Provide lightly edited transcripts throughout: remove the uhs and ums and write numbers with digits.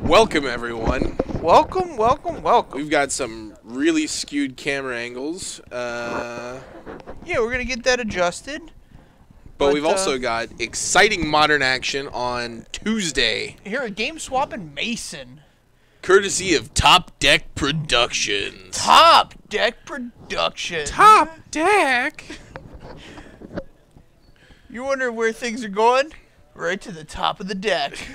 Welcome, everyone. Welcome, welcome, welcome. We've got some really skewed camera angles. Yeah, we're going to get that adjusted. But we've also got exciting modern action on Tuesday. Here at GameSwap Mason. Courtesy of Top Deck Productions. Top Deck Productions. Top Deck? You wonder where things are going? Right to the top of the deck.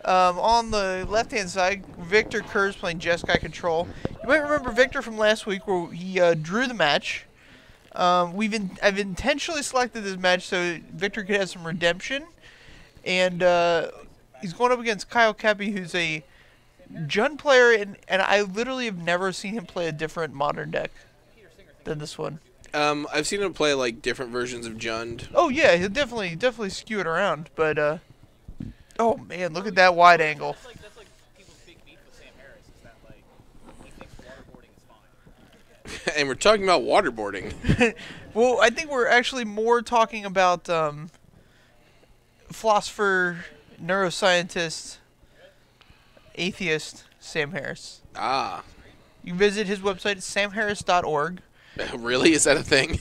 On the left-hand side, Victor Kruz playing Jeskai Control. You might remember Victor from last week where he drew the match. I've intentionally selected this match so Victor could have some redemption. And he's going up against Koeppe, who's a Jund player, and I literally have never seen him play a different modern deck than this one. I've seen him play like different versions of Jund. Oh yeah, he'll definitely skew it around, but oh man, look at that wide angle. That's like people's big beef with Sam Harris is that like he thinks waterboarding is fine. And we're talking about waterboarding. Well, I think we're actually more talking about philosopher, neuroscientist, atheist Sam Harris. Ah. You can visit his website at samharris.org. Really? Is that a thing?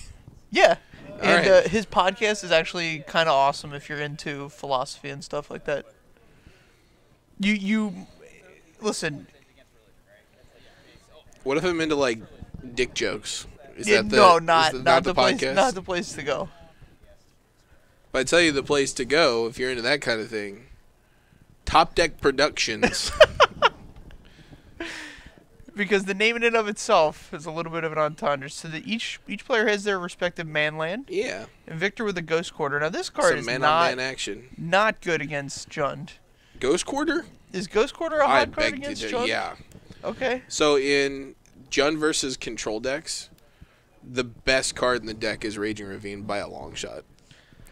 Yeah. And right. His podcast is actually kind of awesome if you're into philosophy and stuff like that. You listen. What if I'm into like dick jokes? Is Yeah, that the, no, is not the place. podcast? Not the place to go. If I tell you the place to go, if you're into that kind of thing, Top Deck Productions. Because the name in and of itself is a little bit of an entendre. So that each player has their respective man land. Yeah. And Victor with the Ghost Quarter. Now this card Some is man-on-man action. not good against Jund. Ghost Quarter? Is Ghost Quarter a I hot card beg against to Jund? yeah. Okay. So in Jund versus control decks, the best card in the deck is Raging Ravine by a long shot.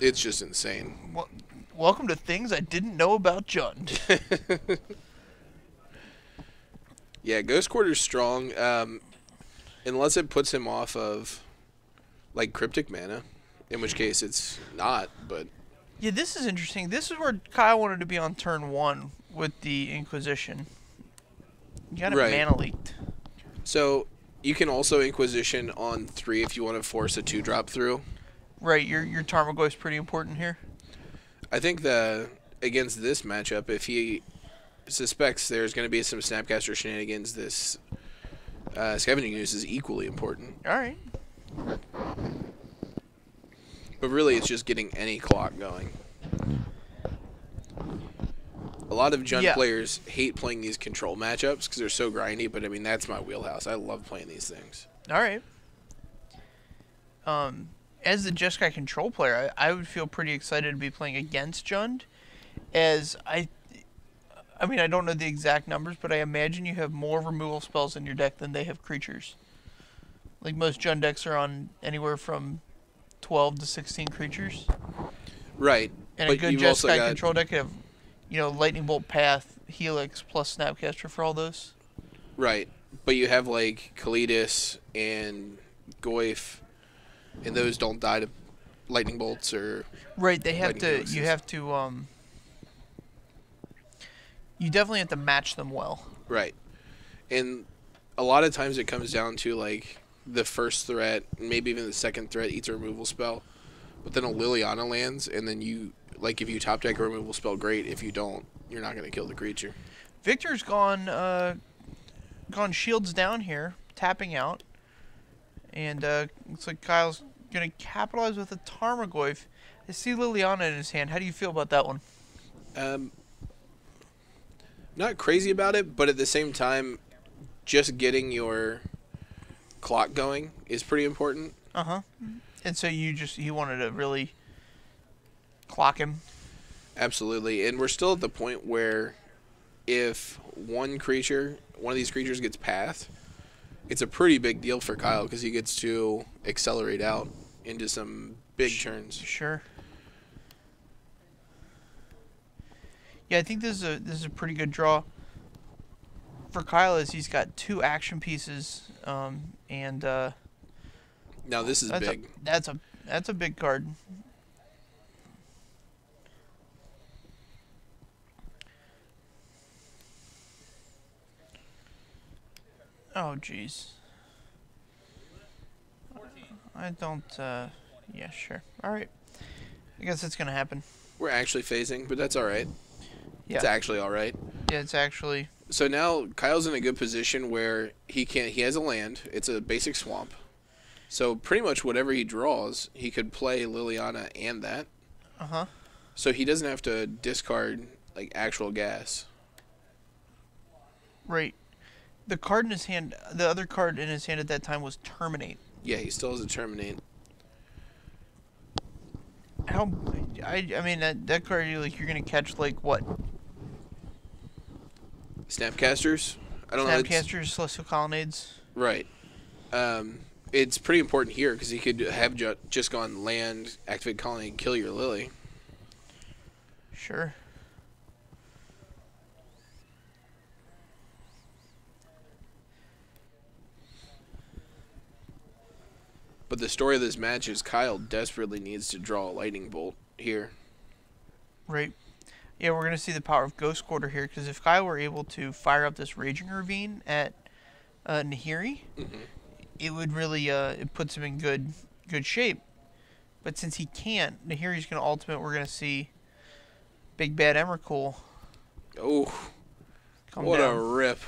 It's just insane. Well, welcome to things I didn't know about Jund. Yeah, Ghost Quarter's strong, unless it puts him off of, like, Cryptic Mana, in which case it's not, but... Yeah, this is interesting. This is where Kyle wanted to be on turn 1 with the Inquisition. You got it mana leaked. So, you can also Inquisition on 3 if you want to force a 2-drop through. Right, your Tarmogoyf's pretty important here. I think that against this matchup, if he suspects there's going to be some Snapcaster shenanigans, this Scavenging Ooze is equally important. Alright. But really, it's just getting any clock going. A lot of Jund players hate playing these control matchups because they're so grindy, but I mean, that's my wheelhouse. I love playing these things. Alright. As the Jeskai control player, I would feel pretty excited to be playing against Jund, as I mean, I don't know the exact numbers, but I imagine you have more removal spells in your deck than they have creatures. Like most Jund decks are on anywhere from 12 to 16 creatures. Right. And but a good Jeskai control deck could have, Lightning Bolt, Path, Helix, plus Snapcaster for all those. Right. But you have, like, Kalidas and Goyf, and those don't die to Lightning Bolts or... Right, they have to... You have to, you definitely have to match them well. Right. And a lot of times it comes down to, like, the first threat, maybe even the second threat eats a removal spell. But then a Liliana lands, and then you, like, if you top deck a removal spell, great. If you don't, you're not going to kill the creature. Victor's gone shields down here, tapping out. And looks like Kyle's going to capitalize with a Tarmogoyf. I see Liliana in his hand. How do you feel about that one? Not crazy about it, but at the same time, just getting your clock going is pretty important. Uh-huh. And so you wanted to really clock him? Absolutely. And we're still at the point where if one of these creatures gets path, it's a pretty big deal for Kyle because he gets to accelerate out into some big turns. Sure. Yeah, I think this is a pretty good draw for Kyle, as he's got 2 action pieces, and now this is big. That's a big card. Oh, jeez. 14. I don't, yeah, sure. Alright. I guess it's gonna happen. We're actually phasing, but that's alright. Yeah. It's actually alright. Yeah, it's actually... So now Kyle's in a good position where he has a land. It's a basic swamp. So pretty much whatever he draws, he could play Liliana and that. Uh-huh. So he doesn't have to discard, like, actual gas. Right. The card in his hand, the other card in his hand at that time was Terminate. Yeah, he still has a Terminate. How... I mean, that card, like, you're gonna catch, like, what? Snapcasters? I don't know. Snapcasters, Celestial Colonnades. Right. It's pretty important here because he could have just gone land, activate colony, and kill your Lily. Sure. But the story of this match is Kyle desperately needs to draw a lightning bolt here. Right. Yeah, we're going to see the power of Ghost Quarter here, because if Kyle were able to fire up this Raging Ravine at Nahiri, it would really, it puts him in good shape. But since he can't, Nahiri's going to ultimate, we're going to see Big Bad Emrakul Oh, come what down. a rip.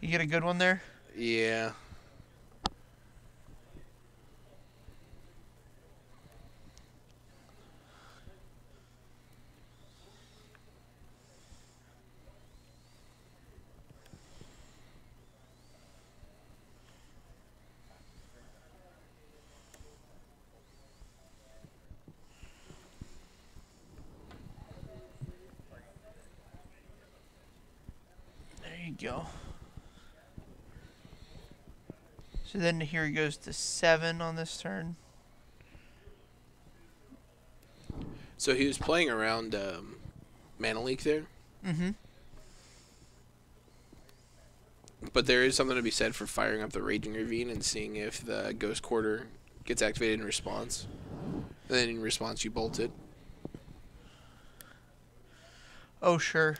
You get a good one there? Yeah. There you go. So then Nahiri goes to 7 on this turn. So he was playing around Mana Leak there. Mm-hmm. But there is something to be said for firing up the Raging Ravine and seeing if the Ghost Quarter gets activated in response. And then in response you bolt it. Oh, sure.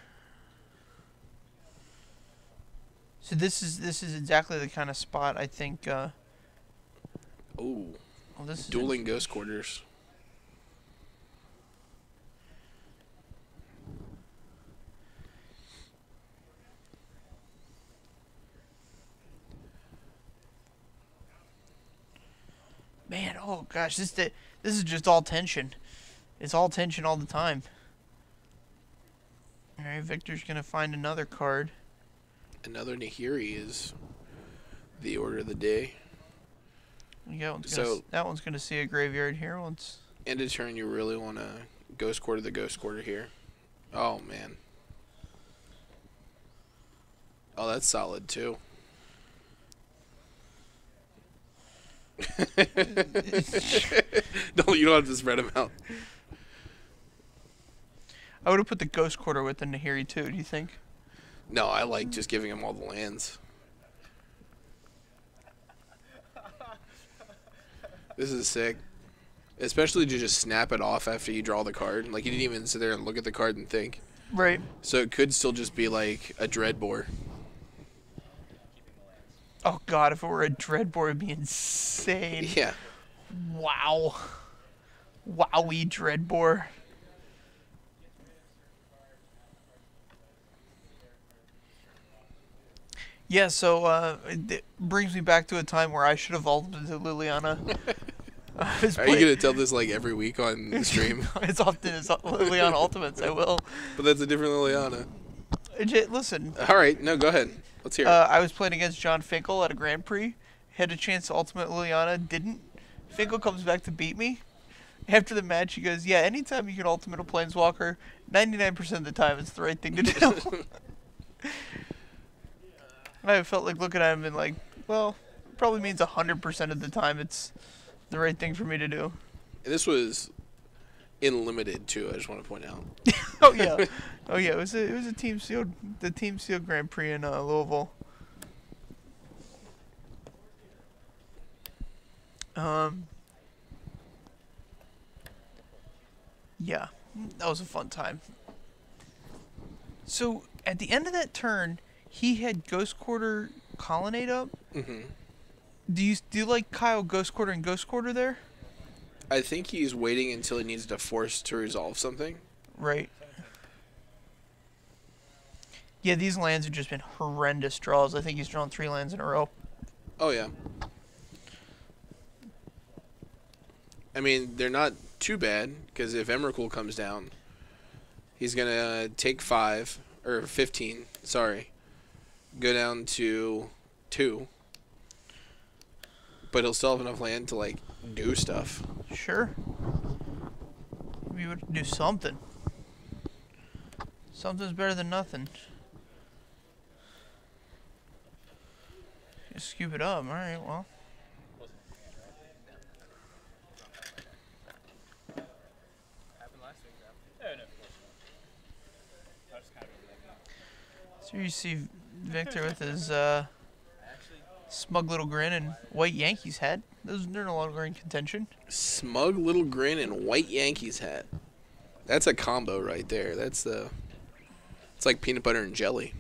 So this is exactly the kind of spot I think. Oh, This is dueling Ghost Quarters. Man, oh gosh, this is just all tension. It's all tension all the time. All right, Victor's gonna find another card. Another Nahiri is the order of the day. Yeah, So- that one's gonna see a graveyard here once. End of turn, you really want to Ghost Quarter the Ghost Quarter here. Oh, man. Oh, that's solid, too. No, you don't have to spread them out. I would have put the Ghost Quarter with the Nahiri too. Do you think? No, I like just giving him all the lands. This is sick. Especially to just snap it off after you draw the card. Like, you didn't even sit there and look at the card and think. Right. So it could still just be like a Dreadbore. Oh God, if it were a Dreadbore, it'd be insane. Yeah. Wow. Wowie Dreadbore. Yeah, so it brings me back to a time where I should have ultimated Liliana. Are you going to tell this like every week on the stream? It's often as Liliana Ultimates, I will. But that's a different Liliana. Listen, All right. No, go ahead. Let's hear it. I was playing against John Finkel at a Grand Prix. Had a chance to ultimate Liliana, didn't. Finkel comes back to beat me. After the match, he goes, yeah, anytime you can ultimate a Planeswalker, 99% of the time it's the right thing to do. I felt like looking at him and like, well, it probably means 100% of the time it's the right thing for me to do. And this was in limited too. I just want to point out. Oh yeah, oh yeah. It was a team sealed, the team sealed Grand Prix in Louisville. Yeah, that was a fun time. So at the end of that turn, he had Ghost Quarter Colonnade up. Mm-hmm. Do you like Kyle Ghost Quarter and Ghost Quarter there? I think he's waiting until he needs to force to resolve something. Right. Yeah, these lands have just been horrendous draws. I think he's drawn 3 lands in a row. Oh, yeah. I mean, they're not too bad, because if Emrakul comes down, he's going to take 5, or 15, sorry, go down to 2, but he'll still have enough land to, like, do stuff. Sure. Maybe we would do something. Something's better than nothing. Just scoop it up. Alright, well. So you see Victor with his smug little grin and white Yankees hat. They're no longer in contention. Smug little grin and white Yankees hat. That's a combo right there. It's like peanut butter and jelly.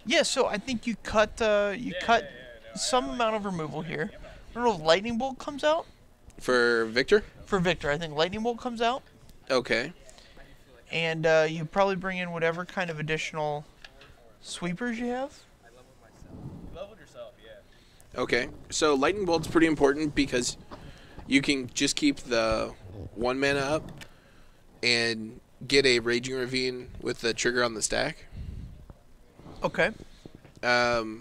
Yeah, so I think you cut some amount of removal here. I don't know if Lightning Bolt comes out. For Victor? For Victor, I think Lightning Bolt comes out. Okay. And you probably bring in whatever kind of additional sweepers you have. Leveled yourself, yeah. Okay. So Lightning Bolt's pretty important because you can just keep the 1 mana up and get a Raging Ravine with the trigger on the stack. Okay. So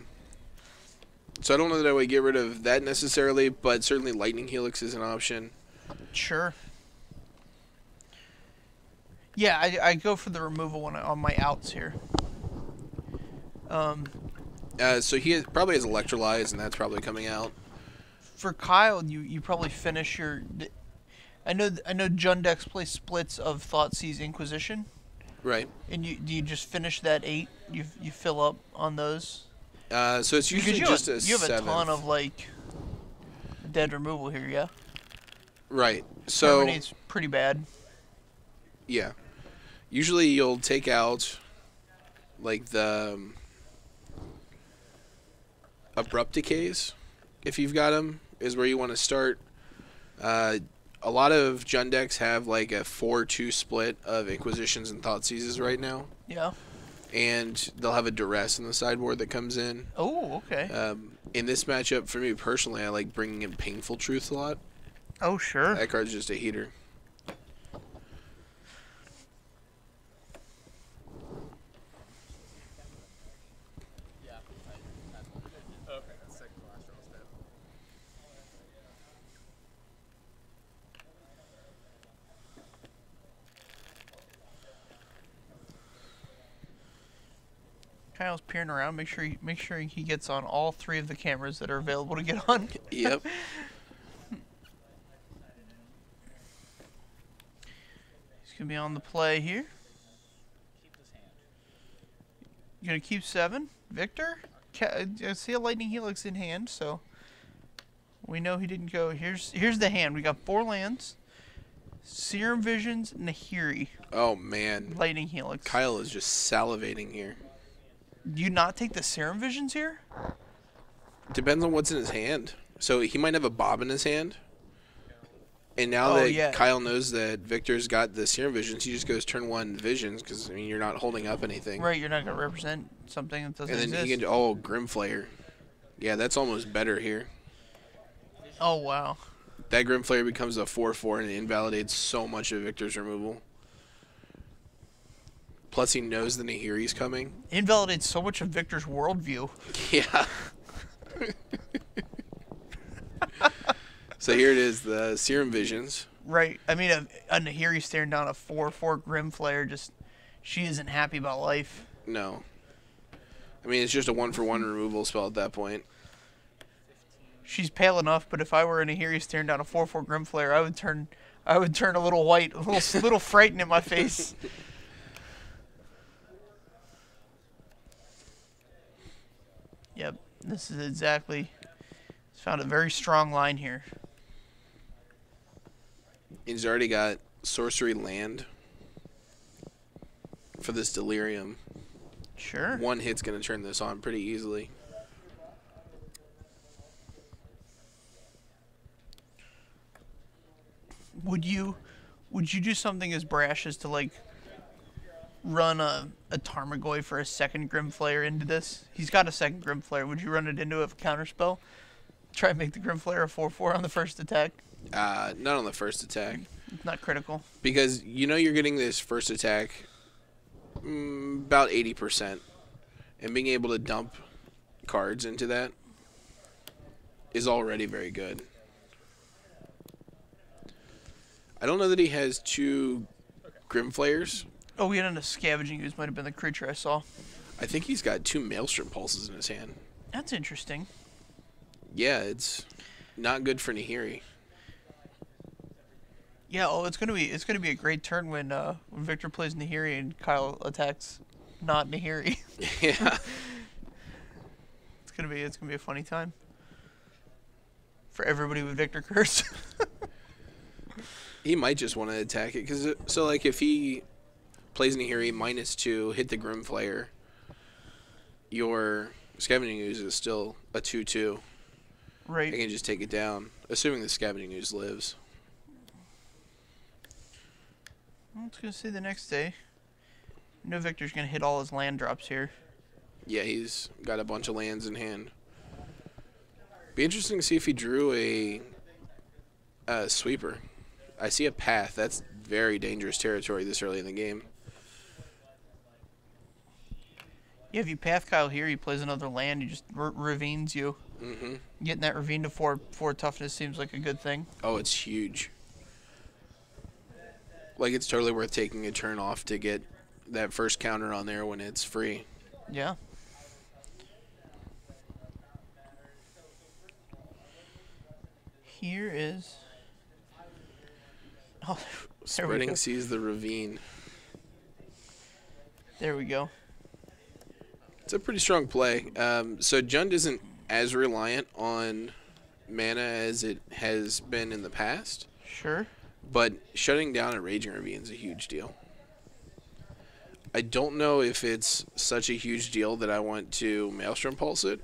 I don't know that I would get rid of that necessarily, but certainly Lightning Helix is an option. Sure. Yeah, I go for the removal on my outs here. So he probably has Electrolyze, and that's probably coming out. For Kyle, you probably finish your. I know Jundex plays splits of Thoughtseize Inquisition. Right. And do you just finish that 8? You fill up on those. So it's usually just a 7th. You have a ton of like dead removal here, yeah. Right. So it's pretty bad. Yeah. Usually you'll take out like the Abrupt Decays, if you've got them, is where you want to start. A lot of Jund decks have like a 4-2 split of Inquisitions and Thoughtseizes right now. Yeah. And they'll have a Duress in the sideboard that comes in. Oh, okay. In this matchup, for me personally, I like bringing in Painful Truth a lot. Oh, sure. That card's just a heater. Kyle's peering around. Make sure he gets on all 3 of the cameras that are available to get on. Yep. He's gonna be on the play here. You gonna keep 7, Victor? I see a Lightning Helix in hand, so we know he didn't go. Here's the hand. We got 4 lands. Serum Visions, Nahiri. Oh man. Lightning Helix. Kyle is just salivating here. Do you not take the Serum Visions here? Depends on what's in his hand. So he might have a Bob in his hand. And now Kyle knows that Victor's got the Serum Visions, he just goes turn 1 Visions, because I mean, you're not holding up anything. Right, you're not going to represent something that doesn't exist. And then exist. he can Grimflayer. Yeah, that's almost better here. Oh, wow. That Grimflayer becomes a 4/4 and it invalidates so much of Victor's removal. Plus, he knows the Nahiri's coming. Invalidates so much of Victor's worldview. Yeah. So here it is, the Serum Visions. Right. I mean, a Nahiri staring down a 4/4 Grimflayer, she isn't happy about life. No. I mean, it's just a 1-for-1 removal spell at that point. She's pale enough, but if I were a Nahiri staring down a 4/4 Grimflayer, I would turn a little white, a little frightened in my face. Yep, this is exactly. He's found a very strong line here. He's already got sorcery land for this Delirium. Sure. 1 hit's going to turn this on pretty easily. would you do something as brash as to like run a Tarmogoyf for a second Grimflayer into this? He's got a second Grimflayer. Would you run it into a counterspell? Try and make the Grimflayer a 4/4 on the first attack? Not on the first attack. Not critical. Because you know you're getting this first attack about 80%. And being able to dump cards into that is already very good. I don't know that he has 2 Grimflayers. Oh, we had a Scavenging Ooze. Might have been the creature I saw. I think he's got 2 Maelstrom Pulses in his hand. That's interesting. Yeah, it's not good for Nahiri. Yeah, oh, it's gonna be a great turn when Victor plays Nahiri and Kyle attacks not Nahiri. Yeah. It's gonna be a funny time for everybody with Victor Curse. He might just want to attack it. So, like, if he plays Nahiri -2, hit the Grimflayer, your Scavenging Ooze is still a 2/2. Right. I can just take it down, assuming the Scavenging Ooze lives. I was gonna say the next day. You know Victor's gonna hit all his land drops here. Yeah, he's got a bunch of lands in hand. Be interesting to see if he drew a sweeper. I see a path. That's very dangerous territory this early in the game. Yeah, if you path Kyle here, he plays another land. He just ravines you. Mm-hmm. Getting that ravine to 4 toughness seems like a good thing. Oh, it's huge. Like, it's totally worth taking a turn off to get that first counter on there when it's free. Yeah. Here is... Oh, there we Spreading go. sees the ravine. There we go. It's a pretty strong play. So Jund isn't as reliant on mana as it has been in the past, Sure. but shutting down a Raging Ravine is a huge deal. I don't know if it's such a huge deal that I want to Maelstrom Pulse it.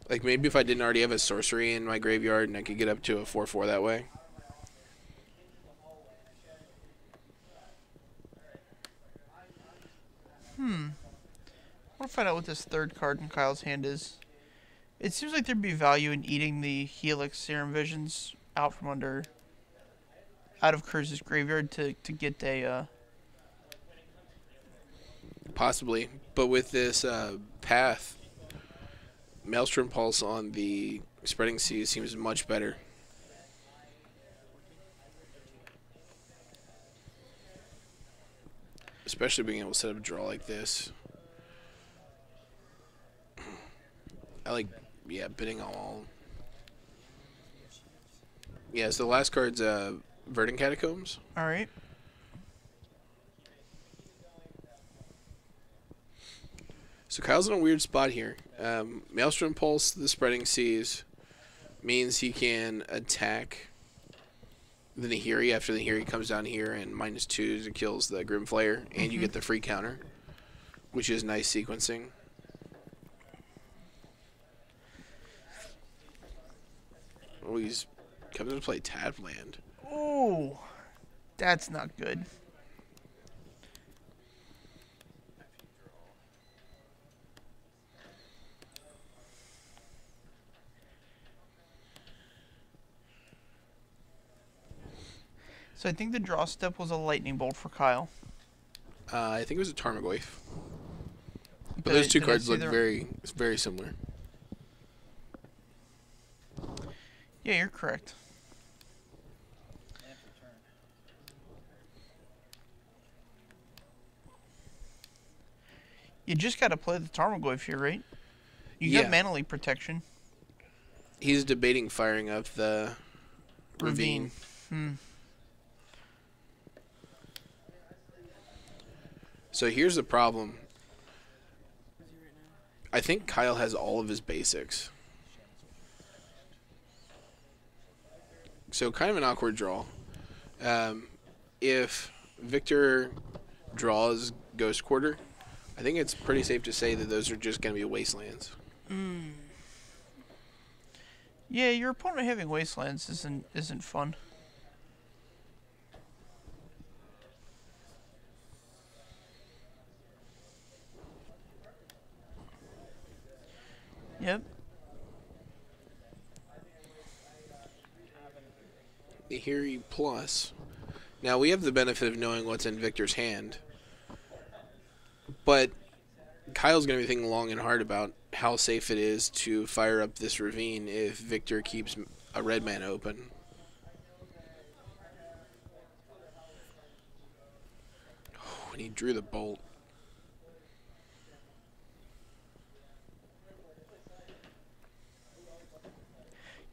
Like, maybe if I didn't already have a sorcery in my graveyard and I could get up to a 4/4 that way. I want to find out what this third card in Kyle's hand is. It seems like there'd be value in eating the Helix Serum Visions out from under... out of Kruz's graveyard to get a... Possibly. But with this path, Maelstrom Pulse on the Spreading Seas seems much better. Especially being able to set up a draw like this. I like, yeah, bidding on all. Yeah, so the last card's Verdant Catacombs. Alright. So Kyle's in a weird spot here. Maelstrom Pulse, the Spreading Seas, means he can attack the Nahiri after the Nahiri comes down here and -2 it kills the Grimflayer, and you get the free counter, which is nice sequencing. Oh, he's coming to play Tadland. Oh, that's not good. So I think the draw step was a lightning bolt for Kyle. I think it was a Tarmogoyf. But those two cards look very similar. Yeah, you're correct. Land for turn. You just got to play the Tarmogoyf here, right? You Yeah. got Mana Leak protection. He's debating firing up the Ravine. So here's the problem. I think Kyle has all of his basics. So kind of an awkward draw. If Victor draws Ghost Quarter, I think it's pretty safe to say that those are just going to be wastelands. Yeah, your opponent having Wastelands isn't fun. Yep. Here plus. Now we have the benefit of knowing what's in Victor's hand, but Kyle's going to be thinking long and hard about how safe it is to fire up this ravine if Victor keeps a red man open. Oh, and he drew the bolt.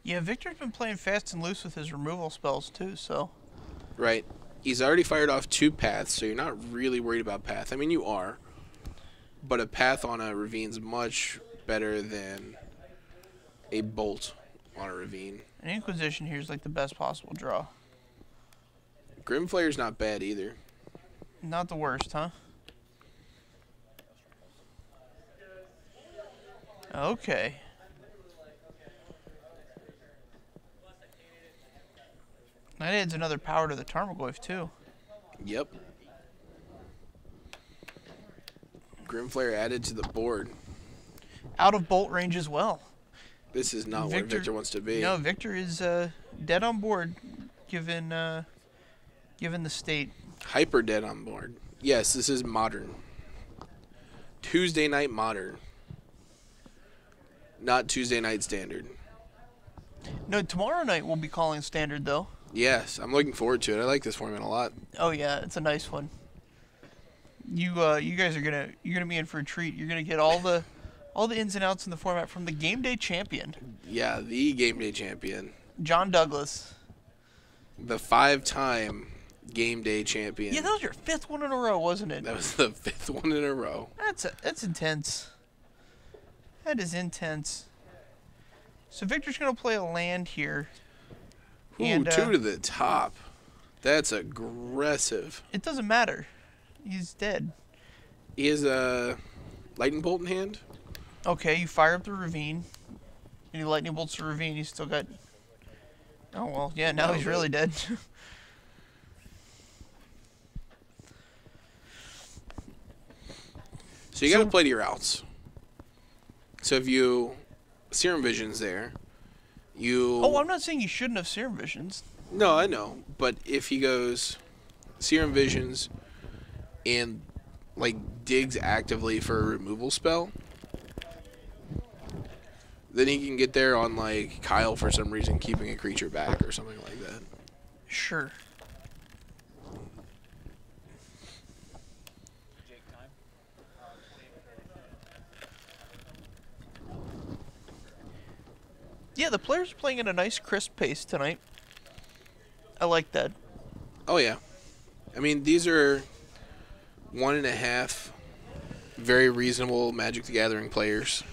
Yeah, Victor's been playing fast and loose with his removal spells too, so. Right. He's already fired off 2 paths, so you're not really worried about path. I mean, you are. But a path on a ravine's much better than a bolt on a ravine. An Inquisition here is like the best possible draw. Grimflayer's not bad either. Not the worst, huh? Okay. That adds another power to the Tarmogoyf, too. Yep. Grimflayer added to the board. Out of bolt range as well. This is not where Victor wants to be. No, Victor is dead on board, given the state. Hyper dead on board. Yes, this is modern. Tuesday night modern. Not Tuesday night standard. No, tomorrow night we'll be calling standard, though. Yes, I'm looking forward to it. I like this format a lot. Oh yeah, it's a nice one. You guys are you're gonna be in for a treat. You're gonna get all the ins and outs in the format from the game day champion. Yeah, the game day champion. John Douglas. The 5-time game day champion. Yeah, that was your 5th one in a row, wasn't it? That was the 5th one in a row. That's intense. That is intense. So Victor's gonna play a land here. Ooh, And, 2 to the top. That's aggressive. It doesn't matter. He's dead. He has a lightning bolt in hand. Okay, you fire up the ravine. And he lightning bolts the ravine. He's still got. Oh well, yeah. Now he's really dead. So you got to play to your outs. So if you Serum Vision's there, you. Oh, I'm not saying you shouldn't have Serum Visions. No, I know, but if he goes Serum Visions and like digs actively for a removal spell, then he can get there on like Kyle for some reason, keeping a creature back or something like that. Sure. Jake time. Yeah, the players are playing at a nice crisp pace tonight. I like that. Oh yeah, I mean these are 1.5 very reasonable Magic the Gathering players.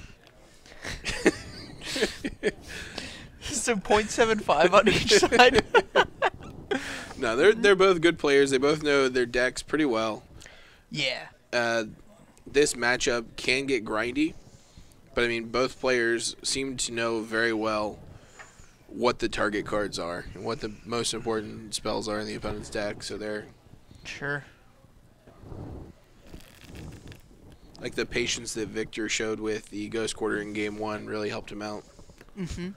So 0.75 on each side. No, they're both good players. They both know their decks pretty well. Yeah. This matchup can get grindy, but I mean both players seem to know very well what the target cards are and what the most important spells are in the opponent's deck. So they're Sure. like the patience that Victor showed with the Ghost Quarter in Game 1 really helped him out. Mm-hmm.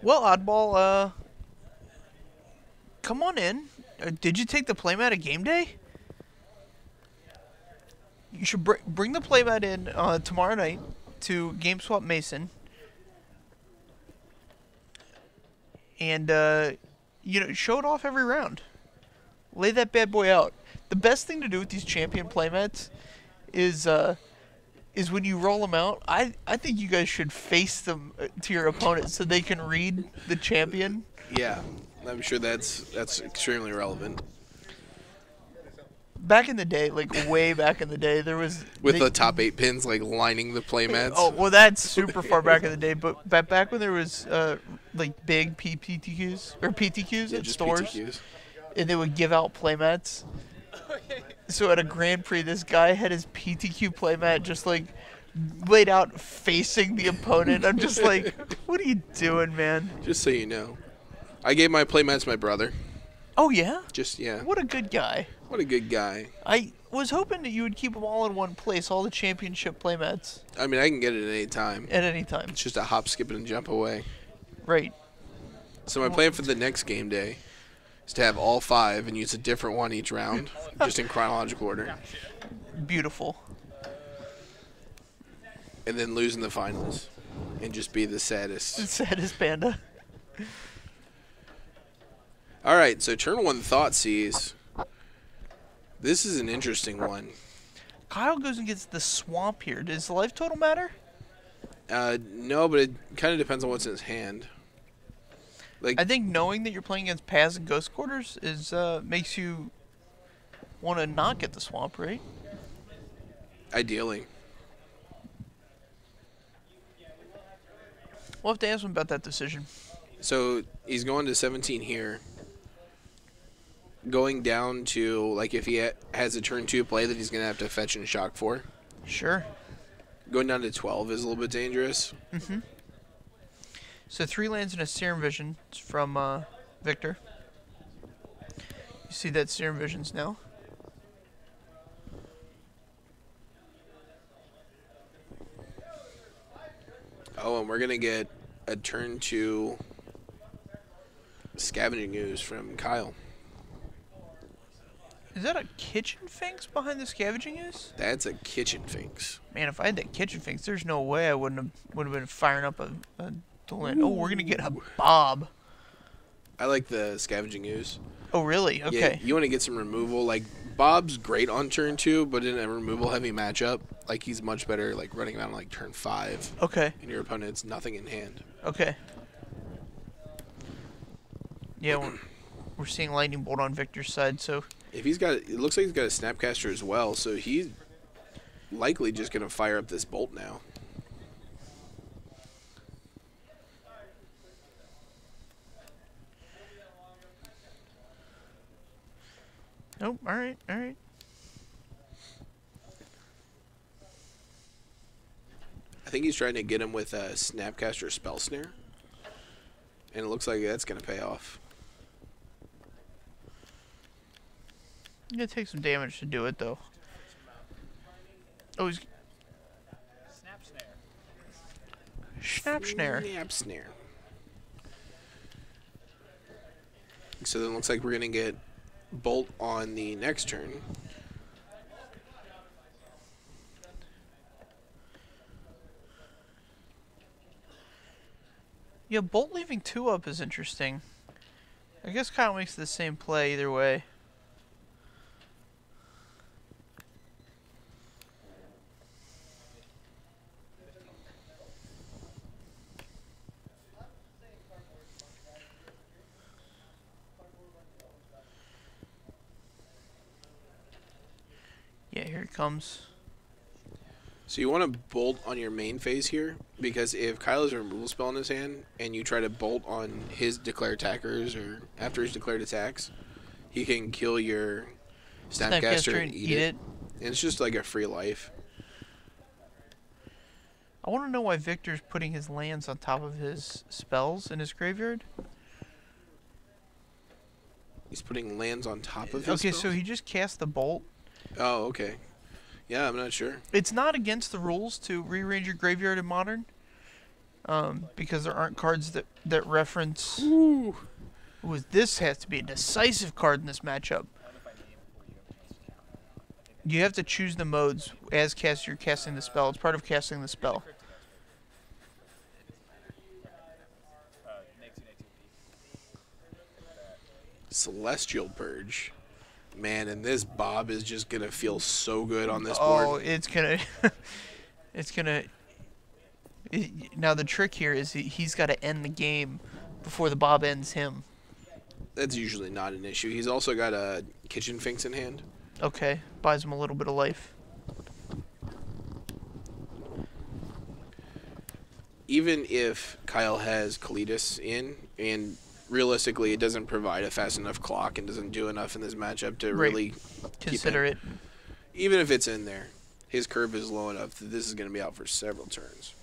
Well, Oddball, come on in. Did you take the playmat at game day? You should bring the playmat in tomorrow night to GameSwap Mason. And, show it off every round. Lay that bad boy out. The best thing to do with these champion playmats is when you roll them out, I think you guys should face them to your opponent so they can read the champion. Yeah, I'm sure that's extremely relevant. Back in the day, like way back in the day, there was With the top 8 pins like lining the playmats. Oh well, that's super far back in the day. But back when there was like big PPTQs or PTQs Yeah, at just stores, PTQs. and they would give out playmats. So at a Grand Prix, this guy had his PTQ playmat just like laid out facing the opponent. I'm just like, what are you doing, man? Just so you know. I gave my playmats to my brother. Oh, yeah? Yeah. What a good guy. What a good guy. I was hoping that you would keep them all in one place, all the championship playmats. I mean, I can get it at any time. At any time. It's just a hop, skip, and jump away. Right. So my plan for the next game day is to have all 5 and use a different one each round, just in chronological order. Beautiful. And then lose in the finals. And just be the The saddest. saddest panda. Alright, so turn 1 Thoughtseize. This is an interesting one. Kyle goes and gets the swamp here. Does the life total matter? No, but it kind of depends on what's in his hand. Like, I think knowing that you're playing against Paz and Ghost Quarters is makes you want to not get the swamp, right? ideally. We'll have to ask him about that decision. So he's going to 17 here. Going down to, like, if he has a turn 2 play that he's going to have to fetch and shock for. Sure. Going down to 12 is a little bit dangerous. Mm-hmm. So 3 lands and a Serum Vision from Victor. You see that Serum Visions now? Oh, and we're going to get a turn 2 Scavenging Ooze from Kyle. Is that a Kitchen Finks behind the Scavenging Ooze? That's a Kitchen Finks. Man, if I had that Kitchen Finks, there's no way I would have been firing up a land. Oh, we're gonna get a Bob. I like the Scavenging Ooze. Oh, really? Okay. Yeah, you want to get some removal. Like, Bob's great on turn 2, but in a removal-heavy matchup, like, he's much better, like, running around, like, turn 5. Okay. And your opponent's nothing in hand. Okay. Yeah, we're seeing Lightning Bolt on Victor's side, so... If he's got, it looks like he's got a Snapcaster as well, so he's likely just going to fire up this bolt now. Nope, alright, alright. I think he's trying to get him with a Snapcaster Spell Snare. And it looks like that's going to pay off. It's gonna take some damage to do it, though. Oh, he's... Snap snare. Snap Snare. Snap Snare. So then it looks like we're going to get Bolt on the next turn. Yeah, Bolt leaving 2 up is interesting. I guess Kyle makes the same play either way. Yeah, here it comes. So you want to bolt on your main phase here, because if Kyle has a removal spell in his hand, and you try to bolt on his declared attackers, or after his declared attacks, he can kill your Snapcaster and eat it. And it's just like a free life. I want to know why Victor's putting his lands on top of his spells in his graveyard. He's putting lands on top of his Okay, spells? so he just cast the bolt. Oh, okay. Yeah, I'm not sure. It's not against the rules to rearrange your graveyard in Modern, because there aren't cards that reference. Ooh. This has to be a decisive card in this matchup. You have to choose the modes as you're casting the spell. It's part of casting the spell. Celestial Purge. Man, and this Bob is just going to feel so good on this Oh, board. it's gonna, it's gonna. Now the trick here is he's got to end the game before the Bob ends him. That's usually not an issue. He's also got a Kitchen Finks in hand. Okay, buys him a little bit of life. Even if Kyle has Kalidas in, and realistically it doesn't provide a fast enough clock and doesn't do enough in this matchup to Right. really Consider it. Even if it's in there, his curve is low enough that this is going to be out for several turns.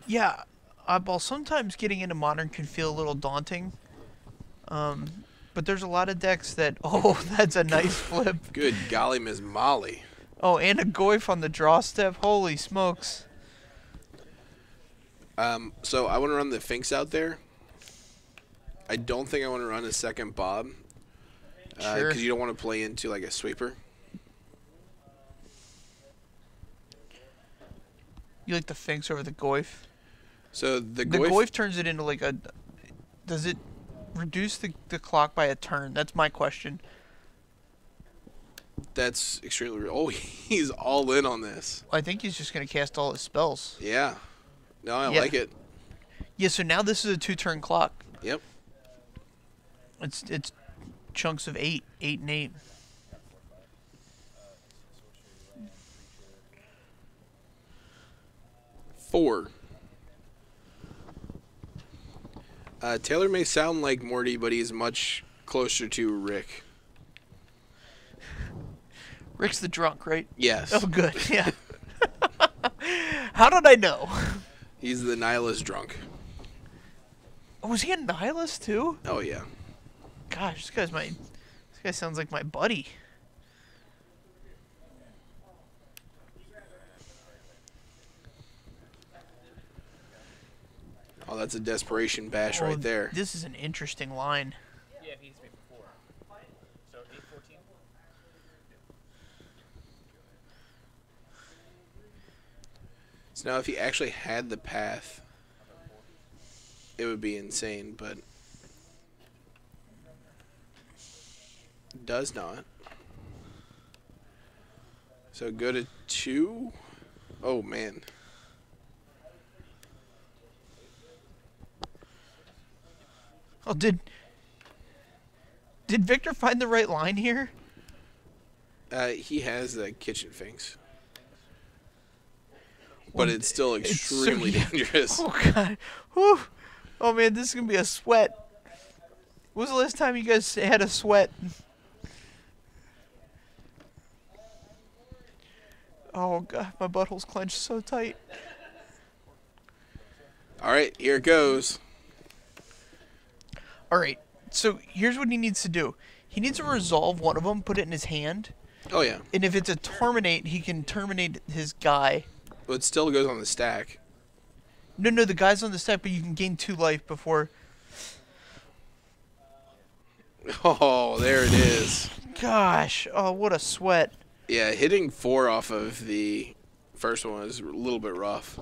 Yeah, oddball. Sometimes getting into Modern can feel a little daunting. But there's a lot of decks that... Oh, that's a nice flip. Good golly, Miss Molly. Oh, and a Goyf on the draw step. Holy smokes. So I want to run the Finks out there. I don't think I want to run a second Bob. Sure. Because you don't want to play into like a sweeper. You like the Finks over the Goyf? So the Goyf turns it into like a... Does it reduce the clock by a turn? That's my question. That's extremely... Oh, he's all in on this. I think he's just going to cast all his spells. Yeah. No, I Yeah. like it. Yeah, so now this is a 2-turn clock. Yep. It's chunks of 8 and 8. Four. Taylor may sound like Morty, but he's much closer to Rick. Rick's the drunk, right? Yes. Oh, good. Yeah. How did I know? He's the nihilist drunk. Oh, was he a nihilist too? Oh, yeah. Gosh, this guy sounds like my buddy. Oh, that's a desperation bash right there. This is an interesting line. Yeah, he hits me before. So 8-14. So now if he actually had the path, it would be insane, but does not. So go to 2. Oh, man. Oh, did Victor find the right line here? He has the kitchen finks. Well, But it's still it's so- extremely dangerous. Oh God! Whew. Oh man, this is gonna be a sweat. When was the last time you guys had a sweat? Oh God, my butthole's clenched so tight. All right, here it goes. All right, so here's what he needs to do. He needs to resolve one of them, put it in his hand, Oh, yeah. and if it's a terminate, he can terminate his guy. But it still goes on the stack. No, the guy's on the stack, but you can gain 2 life before. Oh, there it is. Gosh, oh what a sweat. Yeah, hitting 4 off of the first one is a little bit rough.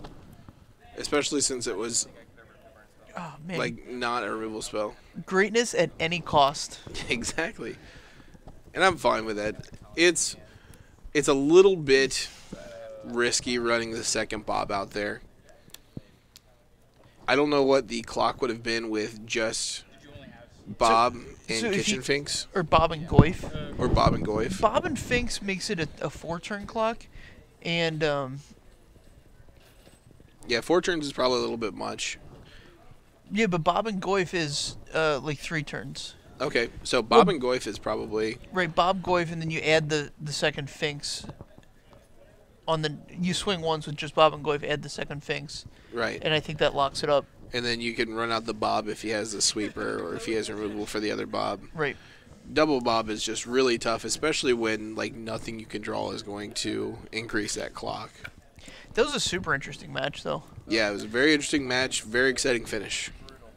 Especially since it was, Oh man, like, not a removal spell. greatness at any cost. Exactly. And I'm fine with that. It's a little bit risky running the second Bob out there. I don't know what the clock would have been with just Bob and so if Kitchen you- Finks. Or Bob and Goyf. Or Bob and Goyf. Bob and Finks makes it a 4-turn clock, and Yeah, 4 turns is probably a little bit much. yeah, but Bob and Goyf is like 3 turns. Okay, so Bob and Goyf is probably... Right, Bob Goyf, and then you add the second Finks. You swing once with just Bob and Goyf, add the second Finks, Right. and I think that locks it up. And then you can run out the Bob if he has the sweeper or if he has removal for the other Bob. Right. Double Bob is just really tough, especially when like nothing you can draw is going to increase that clock. That was a super interesting match, though. Yeah, it was a very interesting match, very exciting finish.